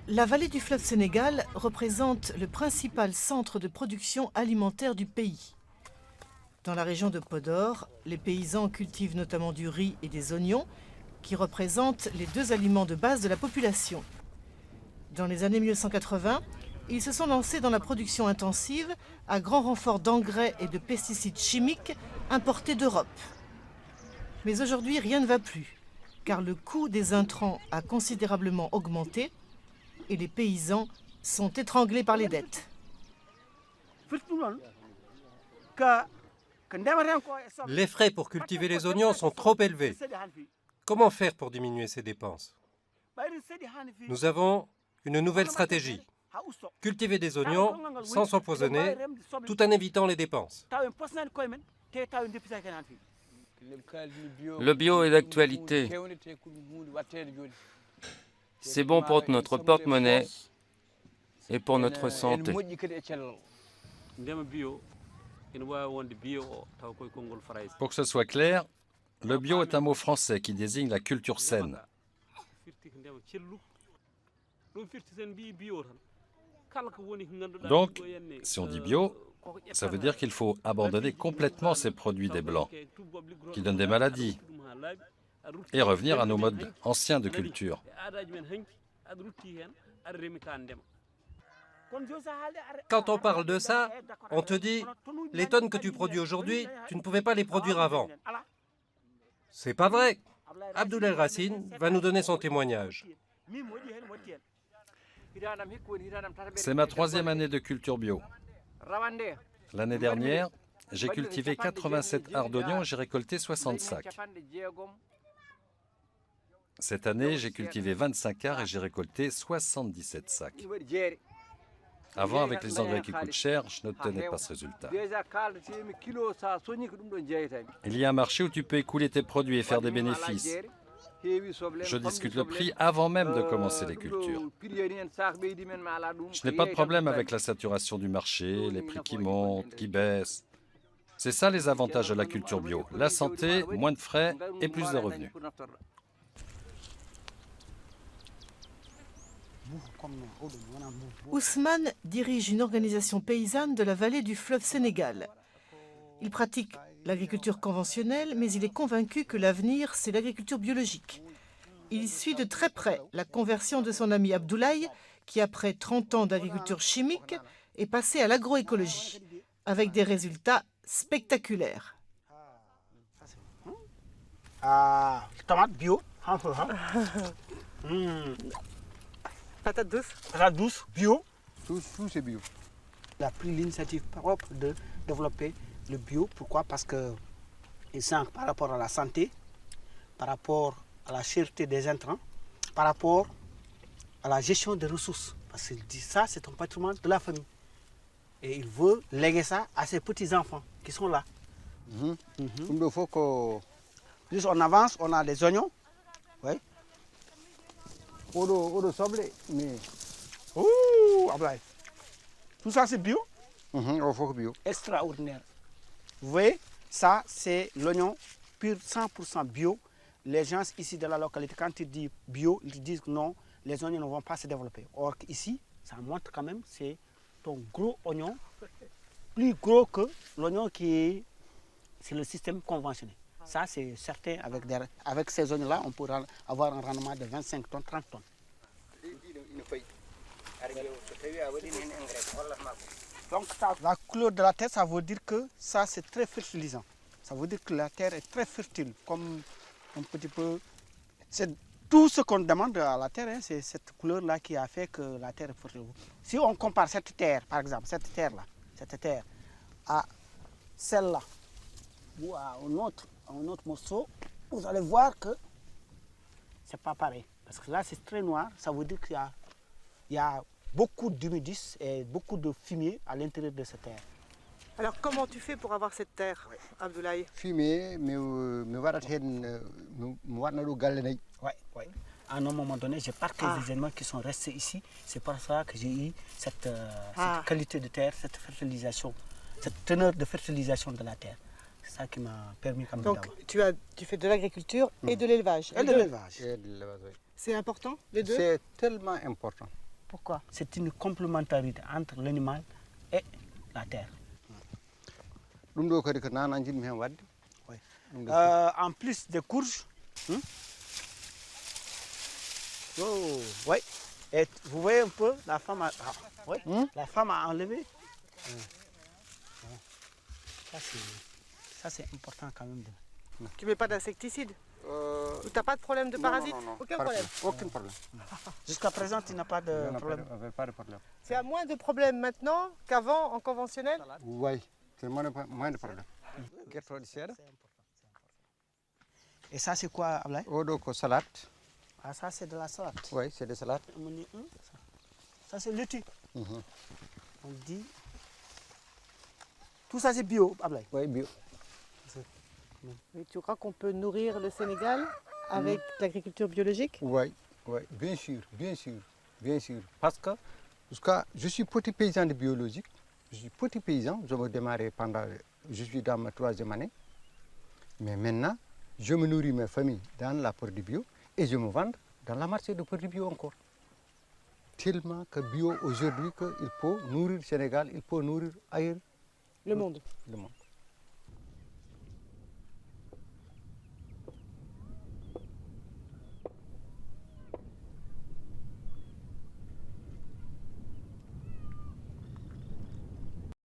La vallée du fleuve Sénégal représente le principal centre de production alimentaire du pays. Dans la région de Podor, les paysans cultivent notamment du riz et des oignons, qui représentent les deux aliments de base de la population. Dans les années 1980, ils se sont lancés dans la production intensive à grand renfort d'engrais et de pesticides chimiques importés d'Europe. Mais aujourd'hui, rien ne va plus, car le coût des intrants a considérablement augmenté et les paysans sont étranglés par les dettes. Les frais pour cultiver les oignons sont trop élevés. Comment faire pour diminuer ces dépenses? Nous avons une nouvelle stratégie. Cultiver des oignons sans s'empoisonner, tout en évitant les dépenses. Le bio est d'actualité. C'est bon pour notre porte-monnaie et pour notre santé. Pour que ce soit clair, le bio est un mot français qui désigne la culture saine. Donc, si on dit bio, ça veut dire qu'il faut abandonner complètement ces produits des Blancs, qui donnent des maladies, et revenir à nos modes anciens de culture. Quand on parle de ça, on te dit, les tonnes que tu produis aujourd'hui, tu ne pouvais pas les produire avant. C'est pas vrai. Abdoulaye Racine va nous donner son témoignage. C'est ma 3e année de culture bio. L'année dernière, j'ai cultivé 87 arts d'oignons et j'ai récolté 60 sacs. Cette année, j'ai cultivé 25 arts et j'ai récolté 77 sacs. Avant, avec les engrais qui coûtent cher, je n'obtenais pas ce résultat. Il y a un marché où tu peux écouler tes produits et faire des bénéfices. Je discute le prix avant même de commencer les cultures. Je n'ai pas de problème avec la saturation du marché, les prix qui montent, qui baissent. C'est ça les avantages de la culture bio. La santé, moins de frais et plus de revenus. Ousmane dirige une organisation paysanne de la vallée du fleuve Sénégal. Il pratique l'agriculture conventionnelle, mais il est convaincu que l'avenir, c'est l'agriculture biologique. Il suit de très près la conversion de son ami Abdoulaye, qui après 30 ans d'agriculture chimique, est passé à l'agroécologie, avec des résultats spectaculaires. Tomate bio. Patate douce. Patate douce bio. Tout c'est bio. Il a pris l'initiative propre de développer le bio. Pourquoi? Parce que il sent par rapport à la santé, par rapport à la cherté des intrants, par rapport à la gestion des ressources. Parce qu'il dit ça, c'est un patrimoine de la famille. Et il veut léguer ça à ses petits-enfants qui sont là. Il faut que... Juste on avance, on a les oignons. Oui. Mais... Ouh, Ablaye. Tout ça, c'est bio? Il faut que bio. Extraordinaire. Vous voyez, ça, c'est l'oignon pur 100% bio. Les gens ici de la localité, quand ils disent bio, ils disent que non, les oignons ne vont pas se développer. Or, ici, ça montre quand même, c'est un gros oignon, plus gros que l'oignon qui est, c'est le système conventionnel. Ça, c'est certain, avec ces oignons-là, on pourra avoir un rendement de 25 tonnes, 30 tonnes. Donc, la couleur de la terre, ça veut dire que ça, c'est très fertilisant. Ça veut dire que la terre est très fertile, comme un petit peu... C'est tout ce qu'on demande à la terre, hein, c'est cette couleur-là qui a fait que la terre est fertile. Si on compare cette terre, par exemple, cette terre-là, cette terre, à celle-là, ou à un autre morceau, vous allez voir que c'est pas pareil. Parce que là, c'est très noir, ça veut dire qu'il y a beaucoup d'humidus et beaucoup de fumier à l'intérieur de cette terre. Alors comment tu fais pour avoir cette terre, Abdoulaye? Fumier, mais Oui. À un moment donné, j'ai parqué les éléments qui sont restés ici. C'est pour ça que j'ai eu cette qualité de terre, cette fertilisation, cette teneur de fertilisation de la terre. C'est ça qui m'a permis quand même Donc tu fais de l'agriculture et de l'élevage. Et de l'élevage. C'est important, les deux? C'est tellement important. Pourquoi? C'est une complémentarité entre l'animal et la terre. ɗum ɗo kadi ko nana jinmi hen wadde. Oui. ɗum ɗo En plus des courges, oh, oui. Et vous voyez un peu, la femme a, oui, la femme a enlevé. Ça c'est important quand même. Tu mets pas d'insecticide? fof, Tu n'as pas de problème de parasites? non, Aucun problème. aucun problème. Jusqu'à présent, tu n'as pas de On problème. n'avait pas de problème. C'est à moins de problèmes maintenant qu'avant en conventionnel? Oui, c'est moins de problème. Guertoɗe seeɗa. Et ça c'est quoi, Ablaye? Oɗo ko salade. Ah, ça c'est de la salade. Oui, c'est des salades. Ça c'est laitue. Mhm. On dit. Tout ça c'est bio, Ablaye. Oui, bio. Mais tu crois qu'on peut nourrir le Sénégal avec l'agriculture biologique? Oui, oui, bien sûr, bien sûr, bien sûr. Parce que je suis petit paysan de biologique. Je suis petit paysan. Je me démarrais je suis dans ma 3e année. Mais maintenant, je me nourris ma famille dans la produit bio et je me vends dans la marché de produits bio encore. Tellement que bio aujourd'hui, qu'il faut nourrir le Sénégal, il faut nourrir ailleurs Le monde. le monde.